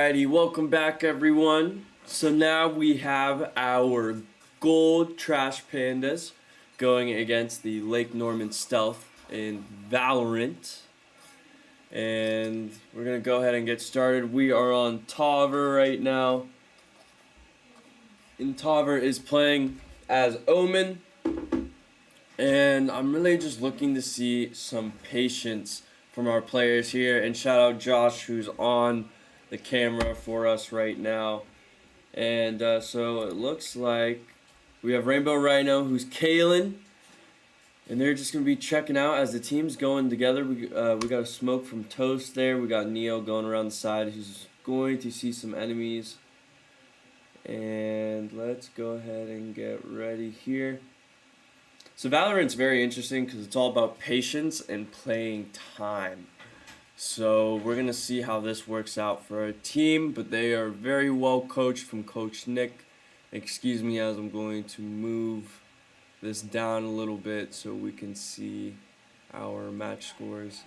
Alrighty, welcome back everyone. So now we have our gold trash pandas going against the Lake Norman Stealth in Valorant. And we're going to go ahead and get started. We are on Tauver right now. And Tauver is playing as Omen. And I'm really just looking to see some patience from our players here. And shout out Josh, who's on the camera for us right now. And so it looks like we have Rainbow Rhino, who's Kalen. And they're just going to be checking out as the team's going together. We got a smoke from Toast there. We got Neo going around the side. He's going to see some enemies. And let's go ahead and get ready here. So Valorant's very interesting because it's all about patience and playing time. So we're going to see how this works out for our team, but they are very well coached from Coach Nick. Excuse me as I'm going to move this down a little bit so we can see our match scores.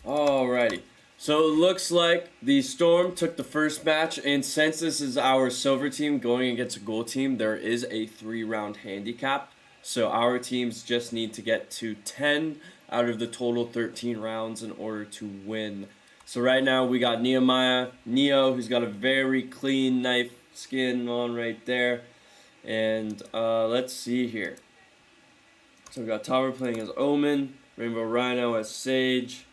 Alrighty. So it looks like the Storm took the first match, and since this is our silver team going against a gold team, there is a 3-round handicap. So our teams just need to get to 10 out of the total 13 rounds in order to win. So right now we got Neo, who's got a very clean knife skin on right there. And let's see here. So we got Tower playing as Omen, Rainbow Rhino as Sage.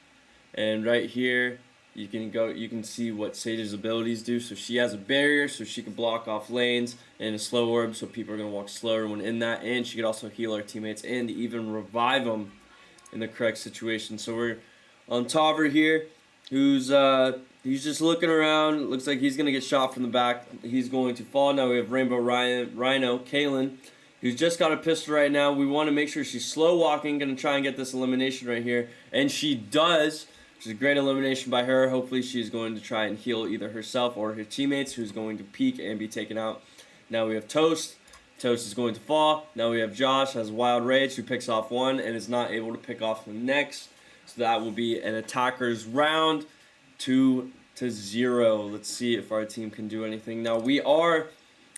And right here, you can see what Sage's abilities do. So she has a barrier, so she can block off lanes, and a slow orb, so people are going to walk slower when in that. And she could also heal our teammates and even revive them in the correct situation. So we're on Tauver here, who's he's just looking around. Looks like he's going to get shot from the back. He's going to fall. Now we have Rainbow Rhino, Kalen, who's just got a pistol right now. We want to make sure she's slow walking. Going to try and get this elimination right here, and she does. Which is a great elimination by her. Hopefully she's going to try and heal either herself or her teammates, who's going to peek and be taken out. Now we have Toast. Toast is going to fall. Now we have Josh, has Wild Rage, who picks off one and is not able to pick off the next. So that will be an attacker's round, 2-0. Let's see if our team can do anything. Now we are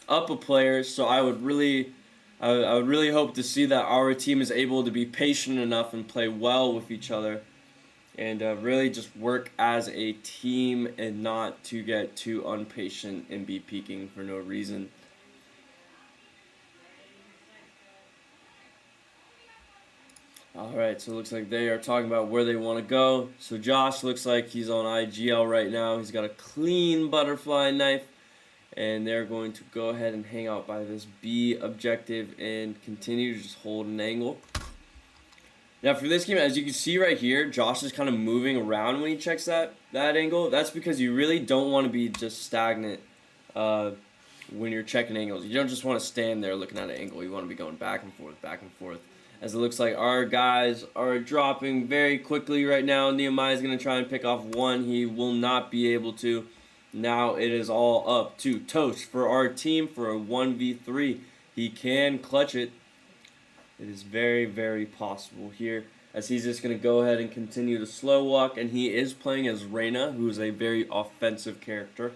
up a player, so I would really hope to see that our team is able to be patient enough and play well with each other. And really just work as a team and not to get too impatient and be peeking for no reason. Alright, so it looks like they are talking about where they want to go. So Josh looks like he's on IGL right now. He's got a clean butterfly knife. And they're going to go ahead and hang out by this B objective and continue to just hold an angle. Now for this game, as you can see right here, Josh is kind of moving around when he checks that angle. That's because you really don't want to be just stagnant when you're checking angles. You don't just want to stand there looking at an angle. You want to be going back and forth. As it looks like our guys are dropping very quickly right now. Nehemiah is going to try and pick off one. He will not be able to. Now it is all up to Toast for our team for a 1v3. He can clutch it. It is very, very possible here, as he's just going to go ahead and continue to slow walk, and he is playing as Reyna, who is a very offensive character.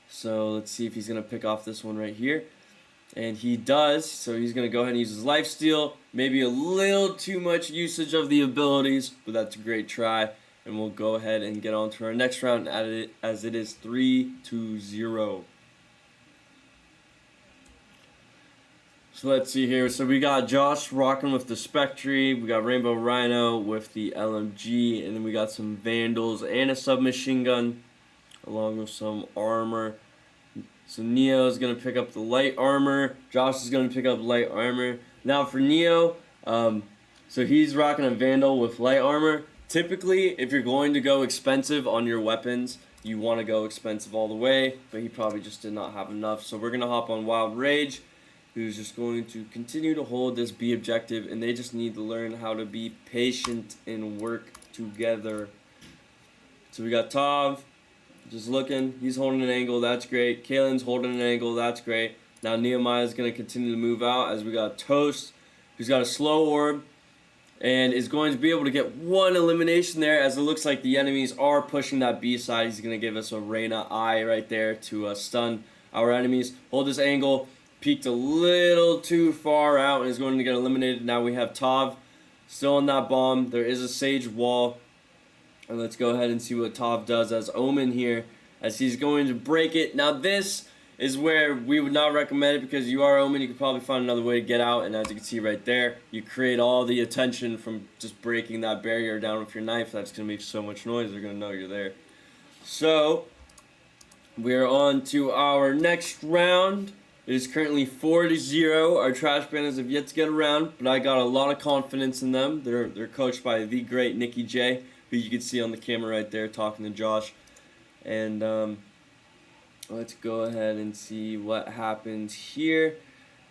So let's see if he's going to pick off this one right here. And he does, so he's going to go ahead and use his lifesteal. Maybe a little too much usage of the abilities, but that's a great try. And we'll go ahead and get on to our next round as it is 3-0. So let's see here. So we got Josh rocking with the Spectre. We got Rainbow Rhino with the LMG. And then we got some Vandals and a submachine gun along with some armor. So Neo is going to pick up the light armor. Josh is going to pick up light armor. Now for Neo, so he's rocking a Vandal with light armor. Typically, if you're going to go expensive on your weapons, you want to go expensive all the way. But he probably just did not have enough. So we're going to hop on Wild Rage, who's just going to continue to hold this B objective, and they just need to learn how to be patient and work together. So we got Tav, just looking, he's holding an angle, that's great. Kalen's holding an angle, that's great. Now Nehemiah is going to continue to move out, as we got Toast, who's got a slow orb, and is going to be able to get one elimination there, as it looks like the enemies are pushing that B side. He's going to give us a Reyna eye right there to stun our enemies. Hold this angle, peeked a little too far out, and is going to get eliminated. Now we have Tav still on that bomb. There is a Sage wall, and let's go ahead and see what Tav does as Omen here, as he's going to break it. Now this is where we would not recommend it, because you are Omen, you could probably find another way to get out, and as you can see right there, you create all the attention from just breaking that barrier down with your knife. That's going to make so much noise, they're going to know you're there. So, we're on to our next round. It is currently 4-0. Our Trash Pandas have yet to get around, but I got a lot of confidence in them. They're coached by the great Nikki J, who you can see on the camera right there talking to Josh. And, let's go ahead and see what happens here.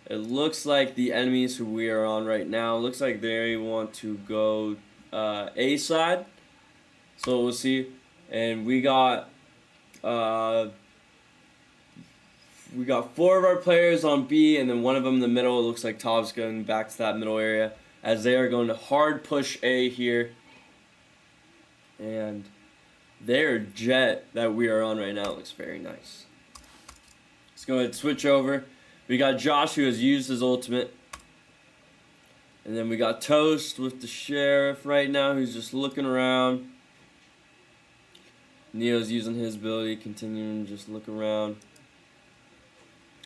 It looks like the enemies who we are on right now, looks like they want to go A side. So we'll see. And we got 4 of our players on B, and then one of them in the middle. It looks like Tav's going back to that middle area, as they are going to hard push A here. And their jet that we are on right now looks very nice. Let's go ahead and switch over. We got Josh, who has used his ultimate. And then we got Toast with the Sheriff right now, who's just looking around. Neo's using his ability, continuing to just look around.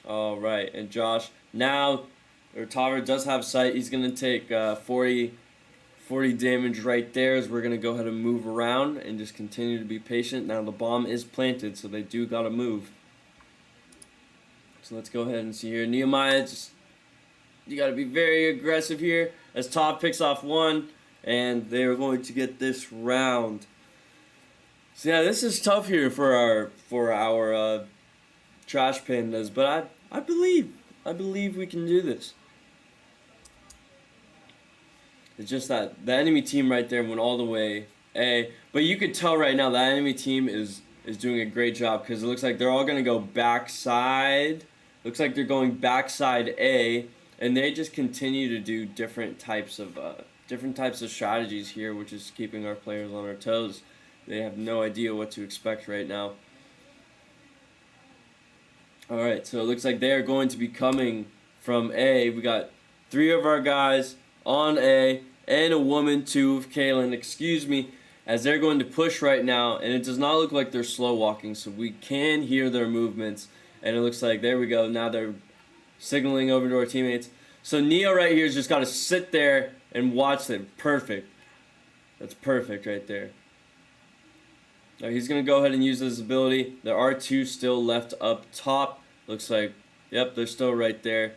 Alright, and Josh, now, Taver does have sight. He's going to take 40 damage right there, as we're going to go ahead and move around and just continue to be patient. Now the bomb is planted, so they do got to move. So let's go ahead and see here. Nehemiah, you got to be very aggressive here, as Tav picks off one, and they are going to get this round. So yeah, this is tough here for our Trash Pandas, but I believe we can do this. It's just that the enemy team right there went all the way A, but you could tell right now that enemy team is doing a great job, because it looks like they're all going to go backside. Looks like they're going backside A, and they just continue to do different types of strategies here, which is keeping our players on our toes. They have no idea what to expect right now. Alright, so it looks like they are going to be coming from A. We got 3 of our guys on A, and a woman, 2 of Kaylin, excuse me, as they're going to push right now, and it does not look like they're slow walking, so we can hear their movements, and it looks like, there we go, now they're signaling over to our teammates. So Neo right here has just got to sit there and watch them. Perfect. That's perfect right there. Now he's going to go ahead and use his ability. There are 2 still left up top. Looks like, yep, they're still right there.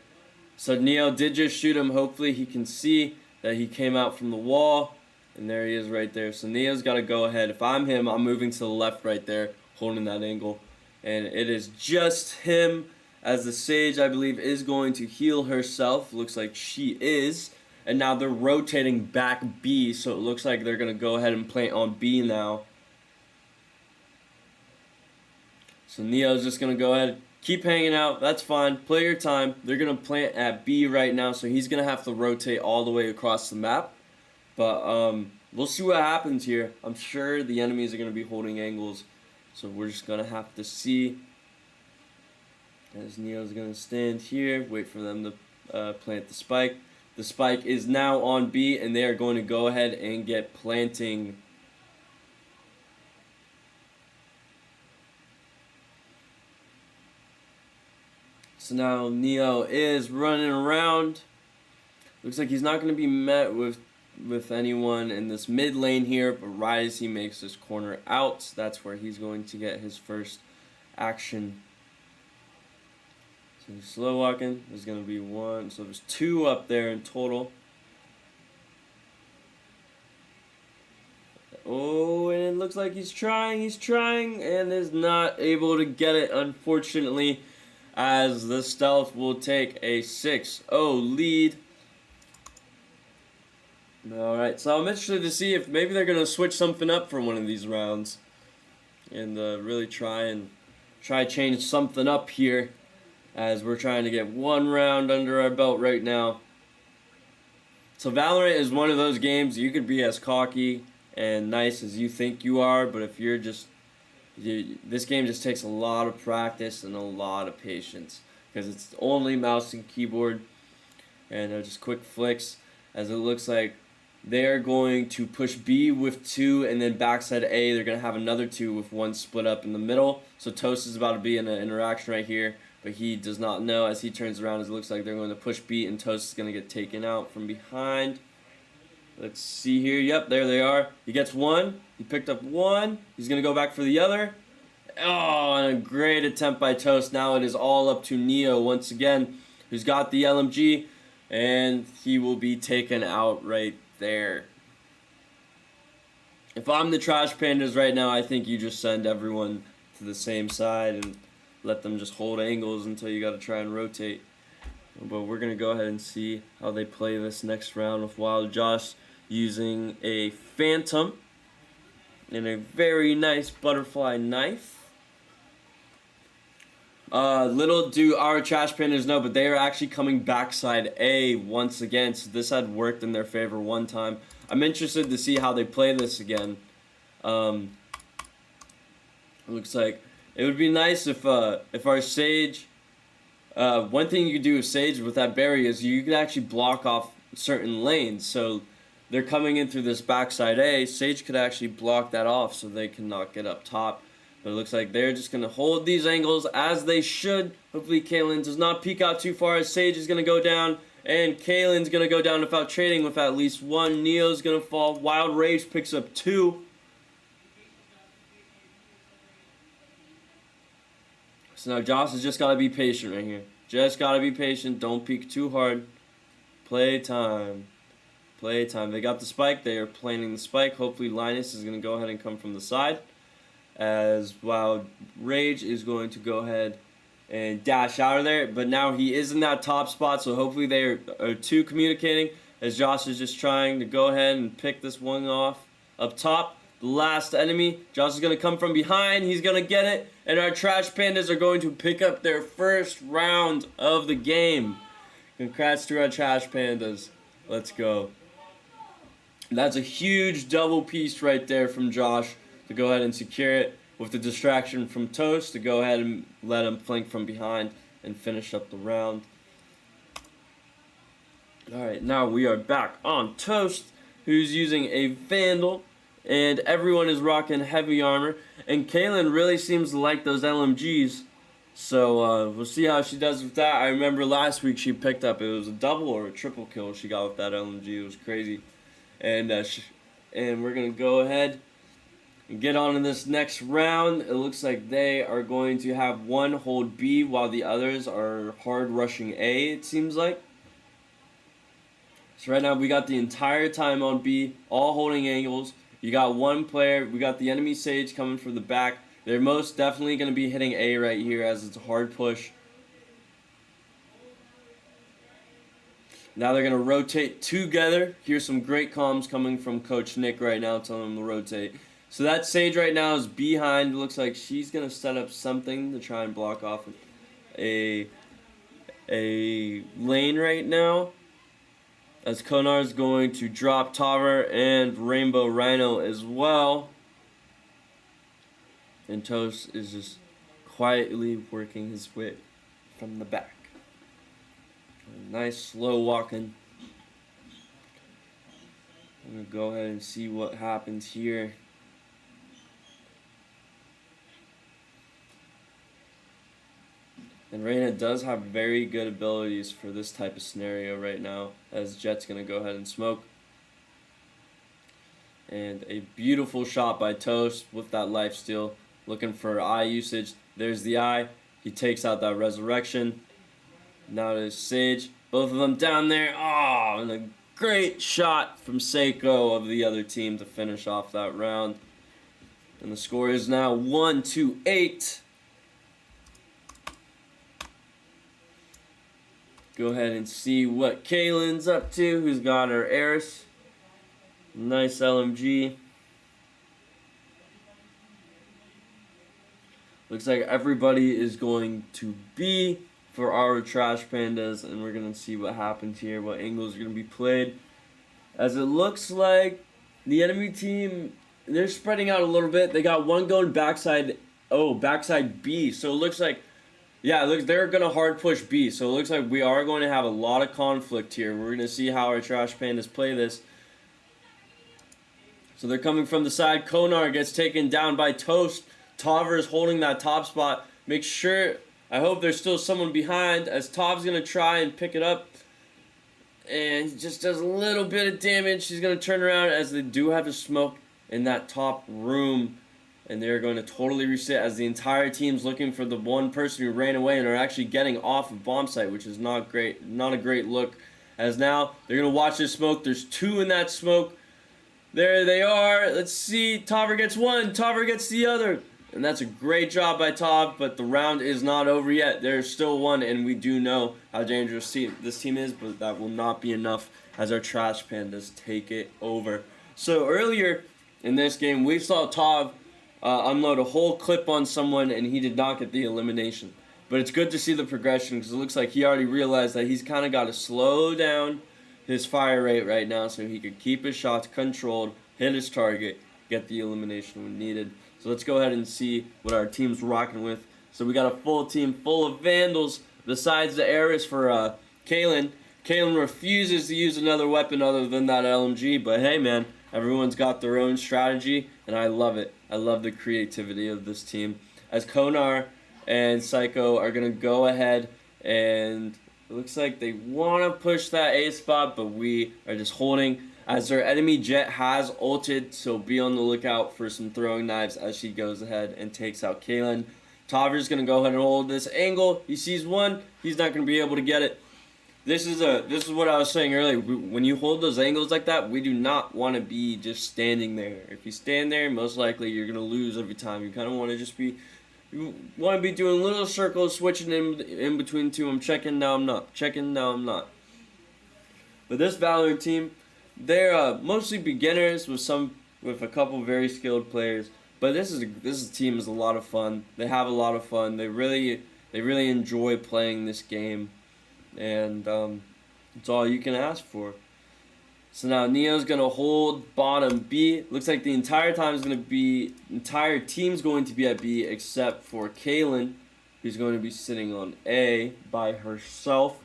So Neo did just shoot him. Hopefully he can see that he came out from the wall. And there he is right there. So Neo's got to go ahead. If I'm him, I'm moving to the left right there, holding that angle. And it is just him, as the Sage, I believe, is going to heal herself. Looks like she is. And now they're rotating back B, so it looks like they're going to go ahead and plant on B now. So Neo's just going to go ahead, keep hanging out. That's fine. Play your time. They're going to plant at B right now, so he's going to have to rotate all the way across the map. But we'll see what happens here. I'm sure the enemies are going to be holding angles, so we're just going to have to see. As Neo's going to stand here, wait for them to plant the spike. The spike is now on B, and they are going to go ahead and get planting. So now Neo is running around. Looks like he's not going to be met with anyone in this mid lane here, but right as he makes this corner out, that's where he's going to get his first action. So he's slow walking. There's going to be 1, so there's 2 up there in total. Oh, and it looks like he's trying, and is not able to get it, unfortunately, as the Stealth will take a 6-0 lead. Alright, so I'm interested to see if maybe they're going to switch something up for one of these rounds. And really try change something up here, as we're trying to get 1 round under our belt right now. So Valorant is one of those games you could be as cocky and nice as you think you are, but if you're just this game just takes a lot of practice and a lot of patience because it's only mouse and keyboard, and they're just quick flicks. As it looks like they are going to push B with 2, and then backside A they're going to have another 2 with 1 split up in the middle. So Toast is about to be in an interaction right here, but he does not know. As he turns around, it looks like they're going to push B, and Toast is going to get taken out from behind. Let's see here. Yep, there they are. He gets 1. He picked up 1. He's going to go back for the other. Oh, and a great attempt by Toast. Now it is all up to Neo once again, who's got the LMG, and he will be taken out right there. If I'm the Trash Pandas right now, I think you just send everyone to the same side and let them just hold angles until you got to try and rotate. But we're going to go ahead and see how they play this next round with Wild Josh using a Phantom and a very nice butterfly knife. Little do our Trash Pandas know, but they are actually coming backside A once again, so this had worked in their favor one time. I'm interested to see how they play this again. It looks like it would be nice if our Sage, one thing you could do with Sage with that berry is you could actually block off certain lanes. So they're coming in through this backside A. Sage could actually block that off so they cannot get up top. But it looks like they're just going to hold these angles as they should. Hopefully Kaylin does not peek out too far as Sage is going to go down. And Kaylin's going to go down without trading with at least 1. Neo's going to fall. Wild Rage picks up 2. So now Josh has just got to be patient right here. Just got to be patient. Don't peek too hard. Play time. Play time. They got the spike. They are planning the spike. Hopefully Linus is going to go ahead and come from the side. As Wild Rage is going to go ahead and dash out of there. But now he is in that top spot. So hopefully they are two communicating. As Josh is just trying to go ahead and pick this one off up top. The last enemy. Josh is going to come from behind. He's going to get it. And our Trash Pandas are going to pick up their first round of the game. Congrats to our Trash Pandas. Let's go. That's a huge double piece right there from Josh to go ahead and secure it with the distraction from Toast to go ahead and let him flank from behind and finish up the round. Alright, now we are back on Toast, who's using a Vandal, and everyone is rocking heavy armor, and Kaylin really seems to like those LMGs, so we'll see how she does with that. I remember last week she picked up, it was a double or a triple kill she got with that LMG. It was crazy. And we're going to go ahead and get on in this next round. It looks like they are going to have one hold B while the others are hard rushing A, it seems like. So right now we got the entire time on B, all holding angles. You got one player, we got the enemy Sage coming from the back. They're most definitely going to be hitting A right here as it's a hard push. Now they're going to rotate together. Here's some great comms coming from Coach Nick right now telling them to rotate. So that Sage right now is behind. It looks like she's going to set up something to try and block off a lane right now. As Konar's going to drop Tower and Rainbow Rhino as well. And Toast is just quietly working his way from the back. Nice slow walking. I'm going to go ahead and see what happens here. And Reyna does have very good abilities for this type of scenario right now, as Jet's going to go ahead and smoke. And a beautiful shot by Toast with that lifesteal, looking for eye usage. There's the eye. He takes out that resurrection. Now there's Sage. Both of them down there. Oh, and a great shot from Seiko of the other team to finish off that round. And the score is now 1-8. Go ahead and see what Kaylin's up to, who's got her Eris. Nice LMG. Looks like everybody is going to be for our Trash Pandas, and we're going to see what happens here, what angles are going to be played. as it looks like the enemy team, they're spreading out a little bit. They got one going backside, backside B. So it looks like, yeah, look, they're going to hard push B. So it looks like we are going to have a lot of conflict here. We're going to see how our Trash Pandas play this. So they're coming from the side. Konar gets taken down by Toast. Tover is holding that top spot. Make sure, I hope there's still someone behind, as Tov's going to try and pick it up. And he just does a little bit of damage. He's going to turn around, as they do have a smoke in that top room. And they're going to totally reset, as the entire team's looking for the one person who ran away and are actually getting off of bomb site, which is not great, not a great look. As now, they're going to watch this smoke. There's two in that smoke. There they are. Let's see. Tover gets one. Tover gets the other. And that's a great job by Tov, but the round is not over yet. There's still one, and we do know how dangerous this team is, but that will not be enough as our Trash Pandas take it over. So earlier in this game, we saw Tov unload a whole clip on someone, and he did not get the elimination. But it's good to see the progression, because it looks like he already realized that he's kind of got to slow down his fire rate right now so he could keep his shots controlled, hit his target, get the elimination when needed. So let's go ahead and see what our team's rocking with. So we got a full team full of Vandals besides the Ares for Kalen. Kalen refuses to use another weapon other than that LMG, but hey man, everyone's got their own strategy, and I love it. I love the creativity of this team. As Konar and Psycho are going to go ahead, and it looks like they want to push that A spot, but we are just holding. As their enemy Jet has ulted, so be on the lookout for some throwing knives as she goes ahead and takes out Kalen. Tover's going to go ahead and hold this angle. He sees one. He's not going to be able to get it. This is what I was saying earlier. When you hold those angles like that, we do not want to be just standing there. If you stand there, most likely you're going to lose every time. You kind of want to just be... You want to be doing little circles, switching in between two. I'm checking, now I'm not. Checking, now I'm not. But this Valorant team... They're mostly beginners with a couple very skilled players, but this team is a lot of fun. They have a lot of fun. They really enjoy playing this game, and it's all you can ask for. So now Neo's gonna hold bottom B. Looks like the entire team's going to be at B except for Kalen, who's going to be sitting on A by herself.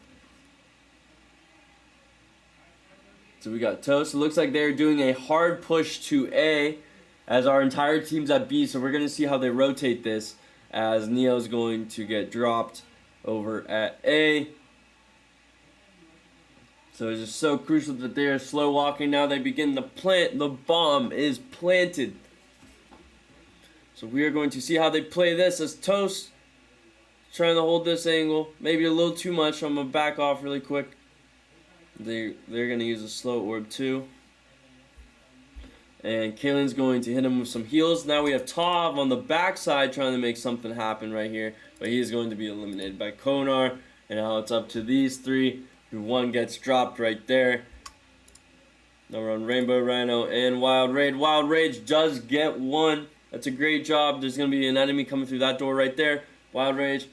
So we got Toast. It looks like they're doing a hard push to A as our entire team's at B. So we're going to see how they rotate this as Neo's going to get dropped over at A. So it's just so crucial that they are slow walking. Now they begin to plant. The bomb is planted. So we are going to see how they play this as Toast trying to hold this angle. Maybe a little too much. I'm going to back off really quick. They're going to use a slow orb too. And Kalen's going to hit him with some heals. Now we have Tov on the backside trying to make something happen right here. But he is going to be eliminated by Konar. And now it's up to these three. One gets dropped right there. Now we're on Rainbow Rhino and Wild Rage. Wild Rage does get one. That's a great job. There's going to be an enemy coming through that door right there. Wild Rage.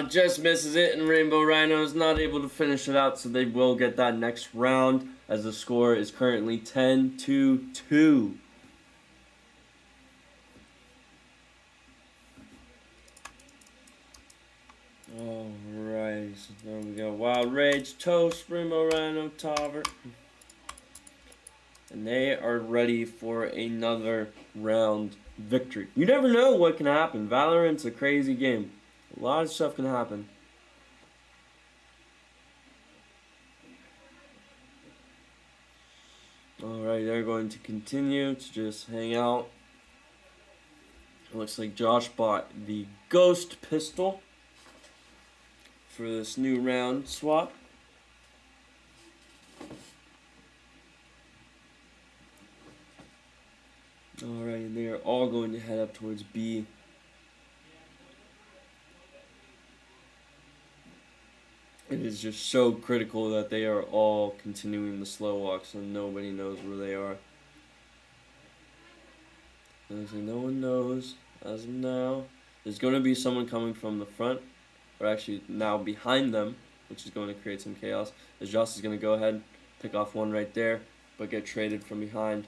Just misses it, and Rainbow Rhino is not able to finish it out, so they will get that next round, as the score is currently 10-2. Alright, so now we got Wild Rage, Toast, Rainbow Rhino, Tover. And they are ready for another round victory. You never know what can happen. Valorant's a crazy game. A lot of stuff can happen. Alright, they're going to continue to just hang out. It looks like Josh bought the Ghost Pistol for this new round swap. Alright, and they are all going to head up towards B. It is just so critical that they are all continuing the slow walk, so nobody knows where they are. No one knows as of now. There's going to be someone coming from the front, or actually now behind them, which is going to create some chaos. As Josh is going to go ahead, pick off one right there. but get traded from behind.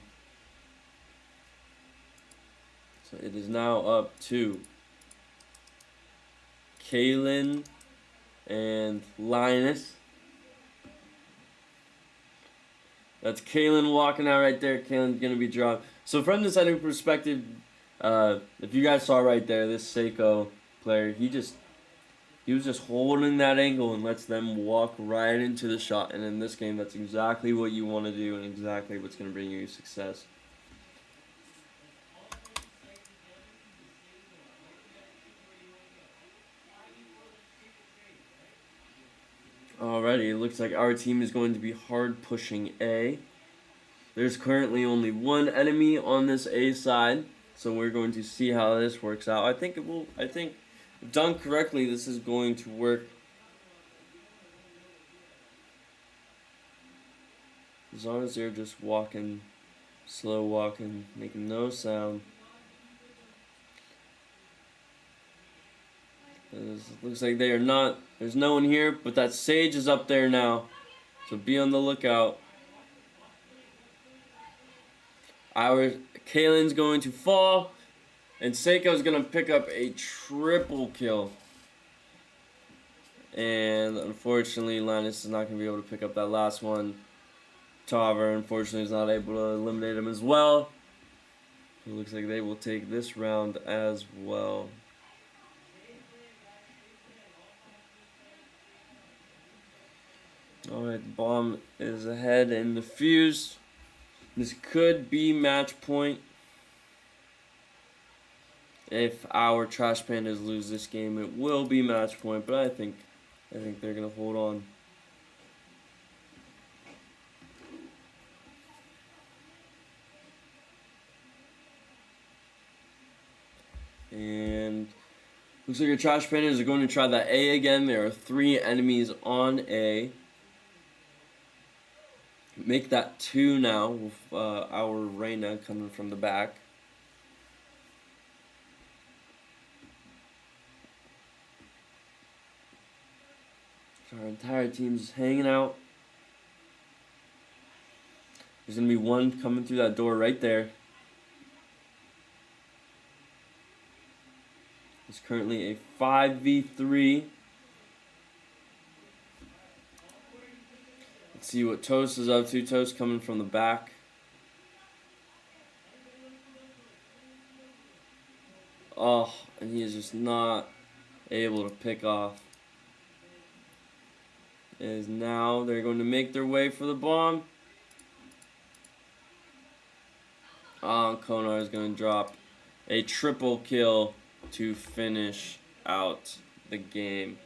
So it is now up to Kalen and Linus. That's Kalen walking out right there. Kalen's going to be dropped. So from this enemy perspective, if you guys saw right there, this Seiko player, he was just holding that angle and lets them walk right into the shot. And in this game, that's exactly what you want to do and exactly what's going to bring you success. Alrighty, it looks like our team is going to be hard pushing A. There's currently only one enemy on this A side, so we're going to see how this works out. I think if done correctly, this is going to work. As long as they're just walking, slow walking, making no sound. It looks like they are not. There's no one here, but that Sage is up there now, so be on the lookout. Our Kalen's going to fall, and Seiko's going to pick up a triple kill. And unfortunately, Linus is not going to be able to pick up that last one. Tarver, unfortunately, is not able to eliminate him as well. It looks like they will take this round as well. Alright, the bomb is ahead in the fuse. This could be match point. If our Trash Pandas lose this game, it will be match point, but I think they're gonna hold on. And looks like your Trash Pandas are going to try that A again. There are 3 enemies on A. Make that 2 now with our Reyna coming from the back. Our entire team's hanging out. There's going to be one coming through that door right there. It's currently a 5v3. Let's see what Toast is up to. Toast coming from the back. Oh, and he is just not able to pick off. It is now they're going to make their way for the bomb. Konar is going to drop a triple kill to finish out the game.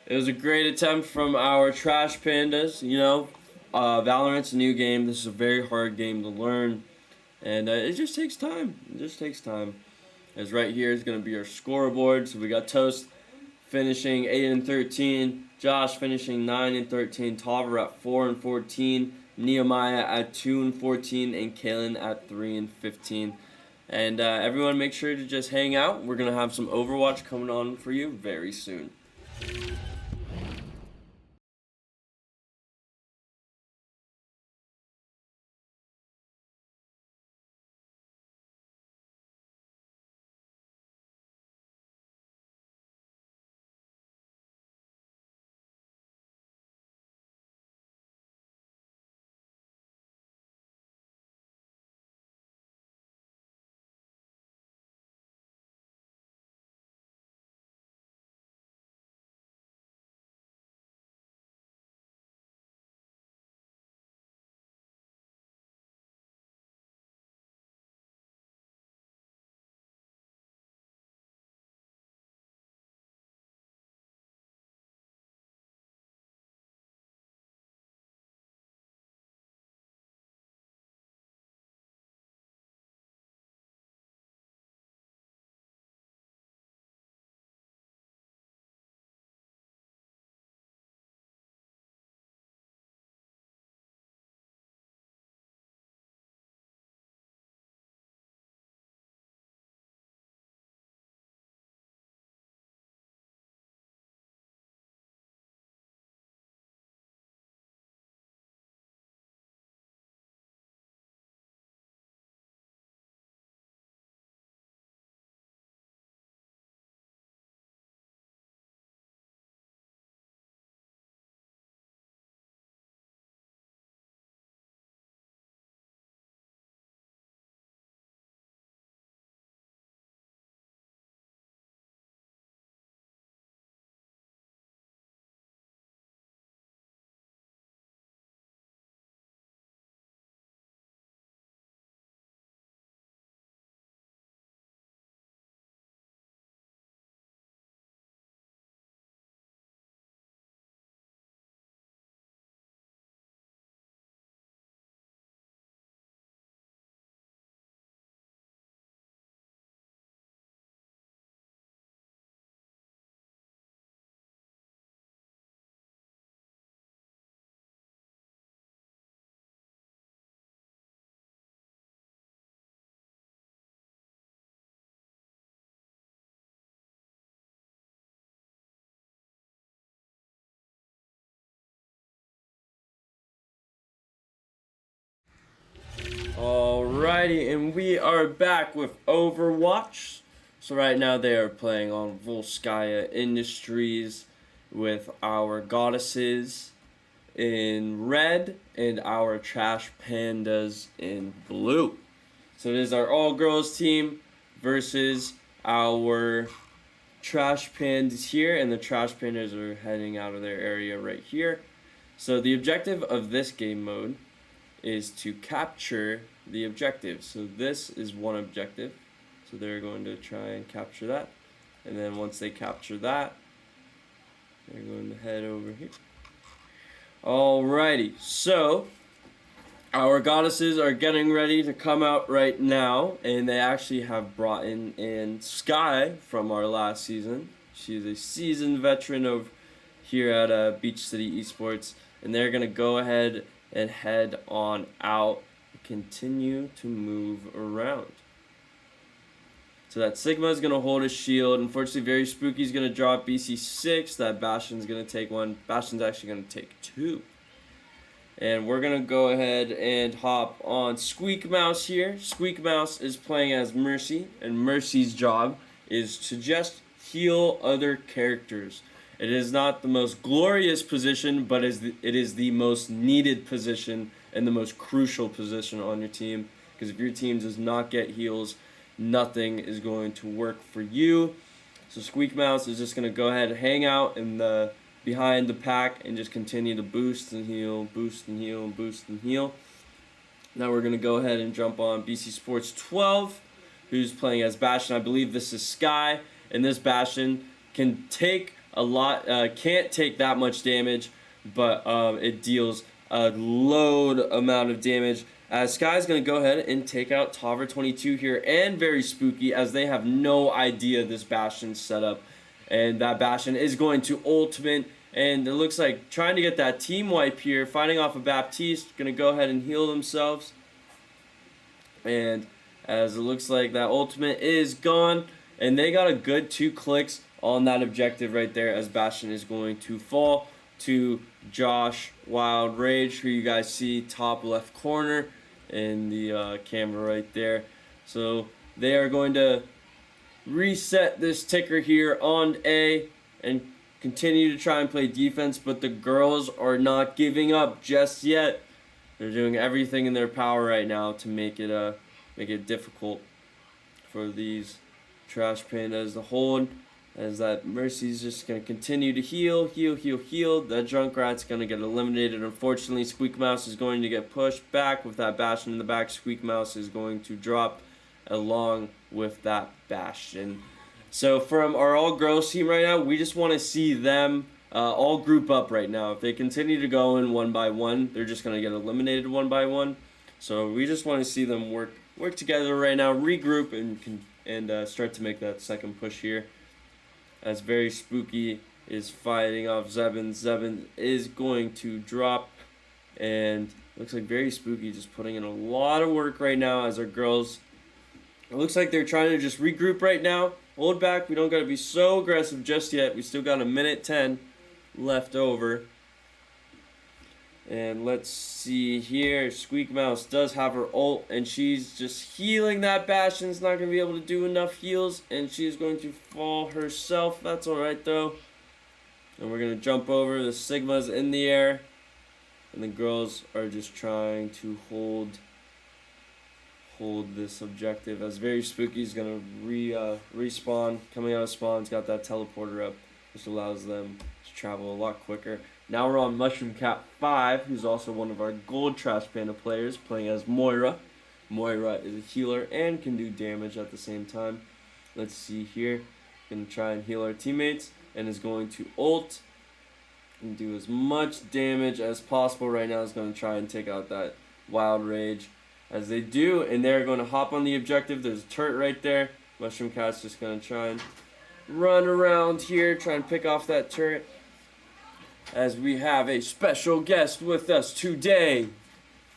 It was a great attempt from our Trash Pandas. You know, Valorant's a new game. This is a very hard game to learn. And it just takes time. It just takes time. As right here is going to be our scoreboard. So we got Toast finishing 8 and 13. Josh finishing 9 and 13. Tauver at 4 and 14. Nehemiah at 2 and 14. And Kalen at 3 and 15. And everyone make sure to just hang out. We're going to have some Overwatch coming on for you very soon. Alrighty, and we are back with Overwatch. So right now they are playing on Volskaya Industries with our goddesses in red and our trash pandas in blue. So it is our all-girls team versus our trash pandas here, and the trash pandas are heading out of their area right here. So the objective of this game mode is to capture the objective. So this is one objective. So they're going to try and capture that. And then once they capture that, they're going to head over here. Alrighty, so our goddesses are getting ready to come out right now, and they actually have brought in Sky from our last season. She's a seasoned veteran of here at Beach City Esports, and they're gonna go ahead and head on out, continue to move around. So that Sigma is gonna hold a shield. Unfortunately, Very Spooky is gonna drop BC6. That Bastion's gonna take one. Bastion's actually gonna take two. And we're gonna go ahead and hop on Squeak Mouse here. Squeak Mouse is playing as Mercy, and Mercy's job is to just heal other characters. It is not the most glorious position, but it is the most needed position and the most crucial position on your team. Because if your team does not get heals, nothing is going to work for you. So Squeak Mouse is just gonna go ahead and hang out in the behind the pack and just continue to boost and heal, boost and heal, boost and heal. Now we're gonna go ahead and jump on BC Sports 12, who's playing as Bastion. I believe this is Sky, and this Bastion can take a lot, can't take that much damage, but it deals a load amount of damage. As Sky's gonna go ahead and take out Tover 22 here and Very Spooky, as they have no idea this Bastion's set up. And that Bastion is going to ultimate, and it looks like trying to get that team wipe here, fighting off of Baptiste, gonna go ahead and heal themselves. And as it looks like that ultimate is gone, and they got a good 2 clicks on that objective right there, as Bastion is going to fall to Josh Wild Rage, who you guys see top left corner in the camera right there. So they are going to reset this ticker here on A and continue to try and play defense, but the girls are not giving up just yet. They're doing everything in their power right now to make it difficult for these trash pandas to hold, as that Mercy's just going to continue to heal. That Junkrat's going to get eliminated. Unfortunately, Squeak Mouse is going to get pushed back with that Bastion in the back. Squeak Mouse is going to drop along with that Bastion. So from our all-girls team right now, we just want to see them all group up right now. If they continue to go in one by one, they're just going to get eliminated one by one. So we just want to see them work together right now, regroup, and start to make that second push here. As Very Spooky is fighting off Zebin. Zebin is going to drop, and looks like Very Spooky just putting in a lot of work right now as our girls. It looks like they're trying to just regroup right now. Hold back. We don't got to be so aggressive just yet. We still got a minute 10 left over. And let's see here. Squeak Mouse does have her ult, and she's just healing that Bastion's not going to be able to do enough heals, and she's going to fall herself. That's alright, though. And we're going to jump over. The Sigma's in the air, and the girls are just trying to hold this objective, as Very Spooky is going to respawn. Coming out of spawn, he's got that teleporter up, which allows them to travel a lot quicker. Now we're on Mushroom Cat 5, who's also one of our gold Trash Panda players, playing as Moira. Moira is a healer and can do damage at the same time. Let's see here. Gonna try and heal our teammates, and is going to ult and do as much damage as possible right now. Is going to try and take out that Wild Rage. As they do, and they're going to hop on the objective. There's a turret right there. Mushroom Cat's just going to try and run around here, try and pick off that turret. As we have a special guest with us today.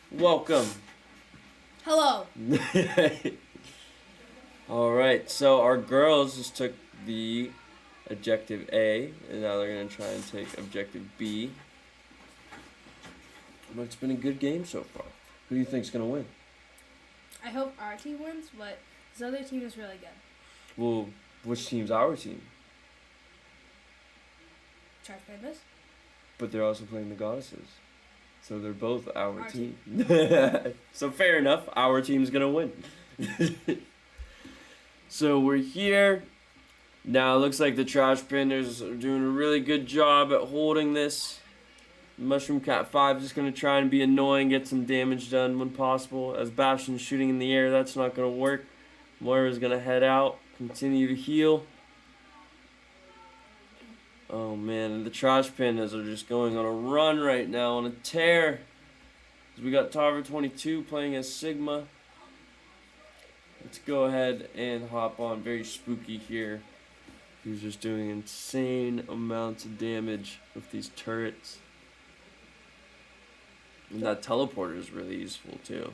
Welcome. Hello. Alright, so our girls just took the objective A, and now they're going to try and take objective B. But it's been a good game so far. Who do you think's going to win? I hope our team wins, but this other team is really good. Well, which team's our team? Trash Pandas. But they're also playing the Goddesses. So they're both our Our team. So fair enough. Our team's going to win. So we're here. Now it looks like the Trash Pandas are doing a really good job at holding this. Mushroom Cat 5 is just going to try and be annoying, get some damage done when possible. As Bastion's shooting in the air, that's not going to work. Moira's going to head out, continue to heal. Oh man, the Trash Pandas are just going on a run right now, on a tear. We got Tarver 22 playing as Sigma. Let's go ahead and hop on. Very spooky here. He's just doing insane amounts of damage with these turrets. And that teleporter is really useful too.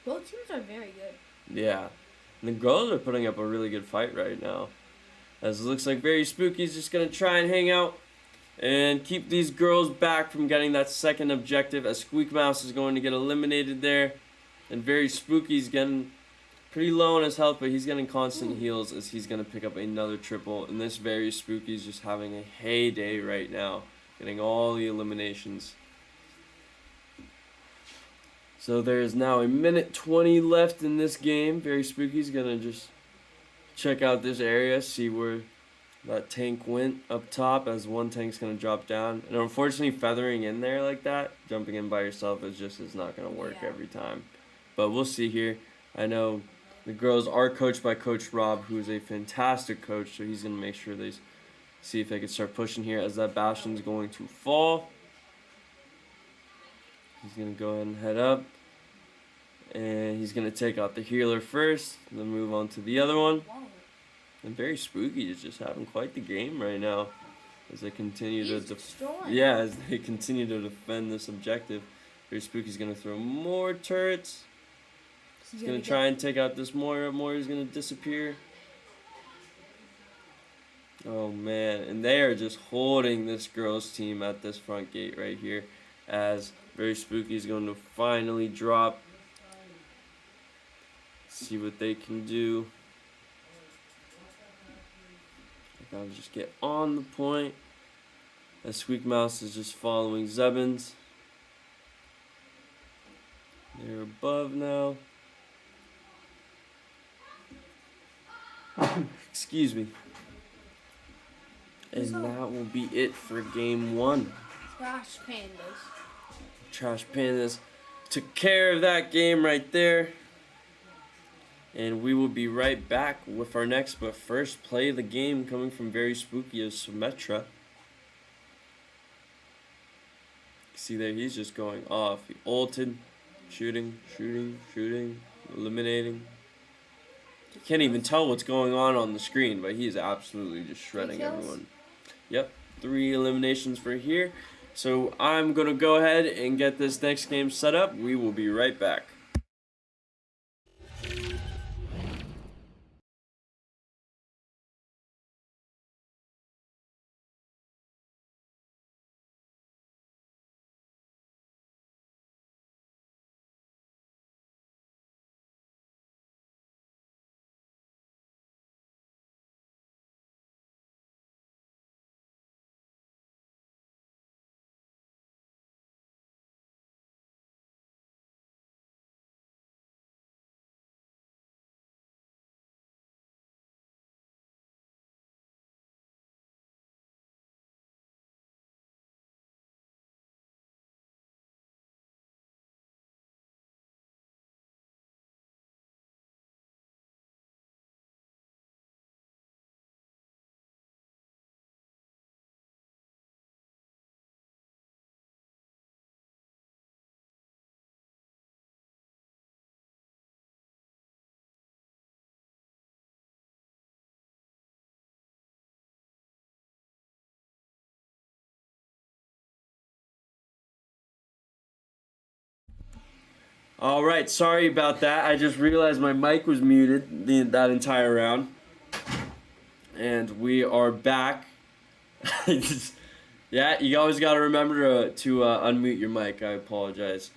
Both teams are very good. Yeah. And the girls are putting up a really good fight right now. As it looks like Very Spooky's just going to try and hang out and keep these girls back from getting that second objective, as Squeak Mouse is going to get eliminated there. And Very Spooky's getting pretty low on his health, but he's getting constant heals as he's going to pick up another triple. And this Very Spooky's just having a heyday right now, getting all the eliminations. So there is now a minute 20 left in this game. Very Spooky's going to just check out this area, see where that tank went up top, as one tank's going to drop down. And unfortunately, feathering in there like that, jumping in by yourself, is not going to work every time. But we'll see here. I know the girls are coached by Coach Rob, who is a fantastic coach, so he's going to make sure they see if they can start pushing here, as that Bastion's going to fall. He's going to go ahead and head up. And he's going to take out the healer first, then move on to the other one. And Very Spooky is just having quite the game right now as they continue to as they continue to defend this objective. Very Spooky's going to throw more turrets. He's going to try and take out this Moira. Moira's going to disappear. Oh man, and they are just holding this girls team at this front gate right here, as Very Spooky is going to finally drop. See what they can do. I gotta just get on the point. As Squeak Mouse is just following Zebins. They're above now. Excuse me. And that will be it for game one. Trash Pandas. Trash Pandas took care of that game right there. And we will be right back with our next, but first, play of the game coming from Very Spooky as Symmetra. See there, he's just going off. He ulted, shooting, eliminating. You can't even tell what's going on the screen, but he's absolutely just shredding everyone. Yep, 3 eliminations for here. So I'm going to go ahead and get this next game set up. We will be right back. All right, sorry about that. I just realized my mic was muted that entire round. And we are back. Yeah, you always got to remember to unmute your mic. I apologize.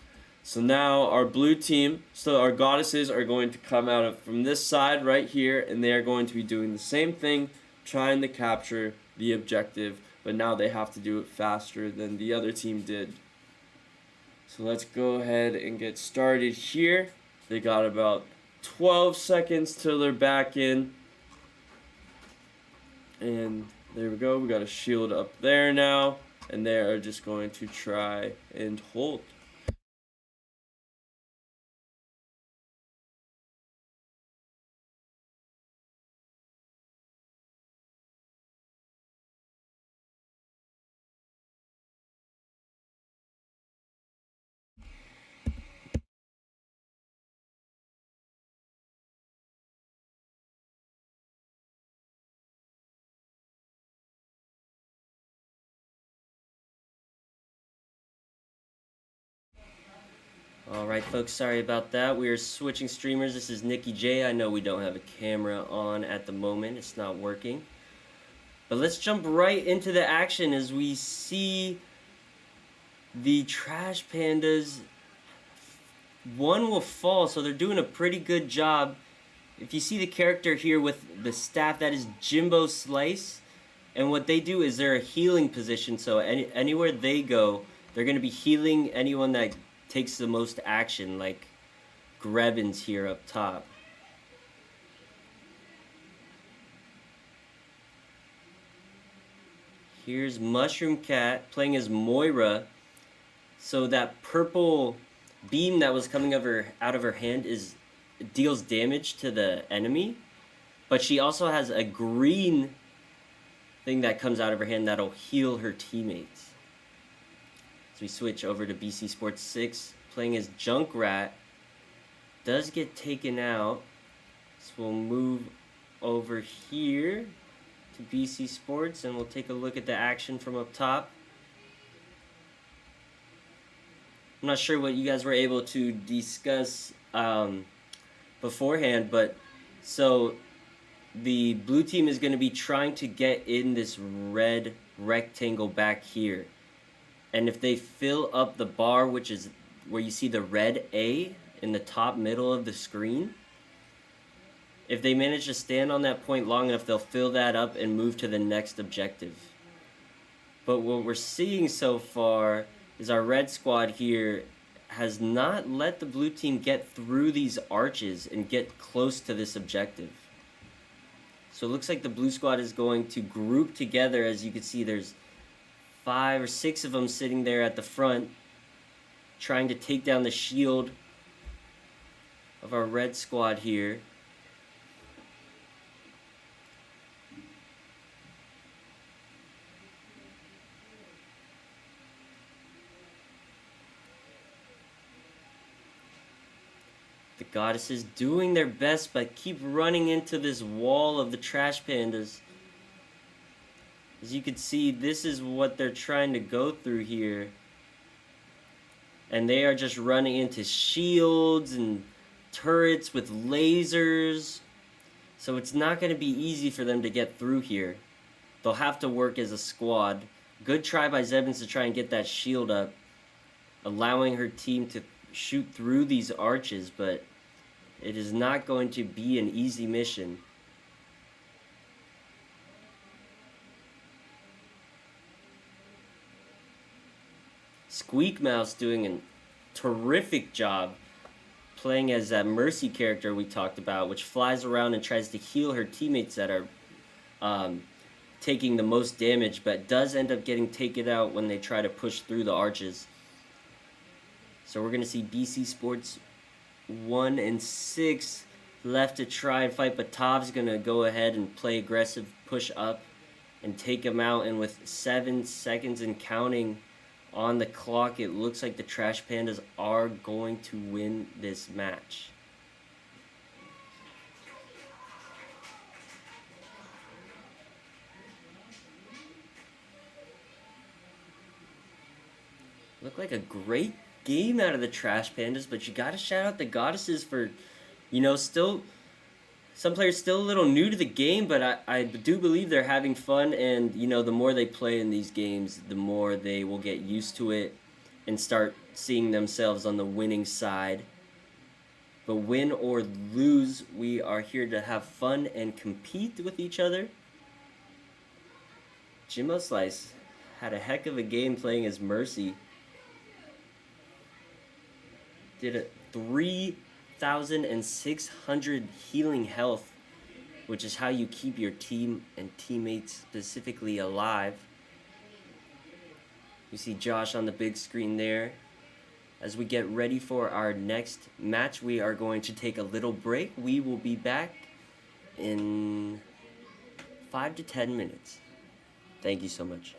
So now our blue team, so our goddesses are going to come out of from this side right here, and they are going to be doing the same thing, trying to capture the objective, but now they have to do it faster than the other team did. So let's go ahead and get started here. They got about 12 seconds till they're back in. And there we go, we got a shield up there now, and they are just going to try and hold. Alright folks, sorry about that. We are switching streamers. This is Nikki J. I know we don't have a camera on at the moment. It's not working. But let's jump right into the action as we see the Trash Pandas. One will fall, so they're doing a pretty good job. If you see the character here with the staff, that is Jimbo Slice. And what they do is they're a healing position, so anywhere they go, they're going to be healing anyone that takes the most action, like Grebbins here up top. Here's Mushroom Cat playing as Moira. So that purple beam that was coming out of her hand deals damage to the enemy, but she also has a green thing that comes out of her hand that'll heal her teammates. So we switch over to BC Sports 6, playing as Junkrat. Does get taken out. So we'll move over here to BC Sports, and we'll take a look at the action from up top. I'm not sure what you guys were able to discuss beforehand, but so the blue team is going to be trying to get in this red rectangle back here. And if they fill up the bar, which is where you see the red A in the top middle of the screen, if they manage to stand on that point long enough, they'll fill that up and move to the next objective. But what we're seeing so far is our red squad here has not let the blue team get through these arches and get close to this objective. So it looks like the blue squad is going to group together. As you can see, there's 5 or 6 of them sitting there at the front, trying to take down the shield of our red squad here. The goddesses doing their best, but keep running into this wall of the Trash Pandas. As you can see, this is what they're trying to go through here. And they are just running into shields and turrets with lasers. So it's not going to be easy for them to get through here. They'll have to work as a squad. Good try by Zebins to try and get that shield up, allowing her team to shoot through these arches, but it is not going to be an easy mission. Squeak Mouse doing a terrific job playing as that Mercy character we talked about, which flies around and tries to heal her teammates that are taking the most damage, but does end up getting taken out when they try to push through the arches. So we're going to see BC Sports 1 and 6 left to try and fight, but Tav's going to go ahead and play aggressive, push up, and take him out. And with 7 seconds and counting on the clock, it looks like the Trash Pandas are going to win this match. Looked like a great game out of the Trash Pandas, but you gotta shout out the goddesses for, still, some players still a little new to the game, but I do believe they're having fun, and, the more they play in these games, the more they will get used to it, and start seeing themselves on the winning side. But win or lose, we are here to have fun and compete with each other. Jimbo Slice had a heck of a game playing as Mercy. Did a 3,600 healing health, which is how you keep your team and teammates specifically alive. You see Josh on the big screen there. As we get ready for our next match, we are going to take a little break. We will be back in 5 to 10 minutes. Thank you so much.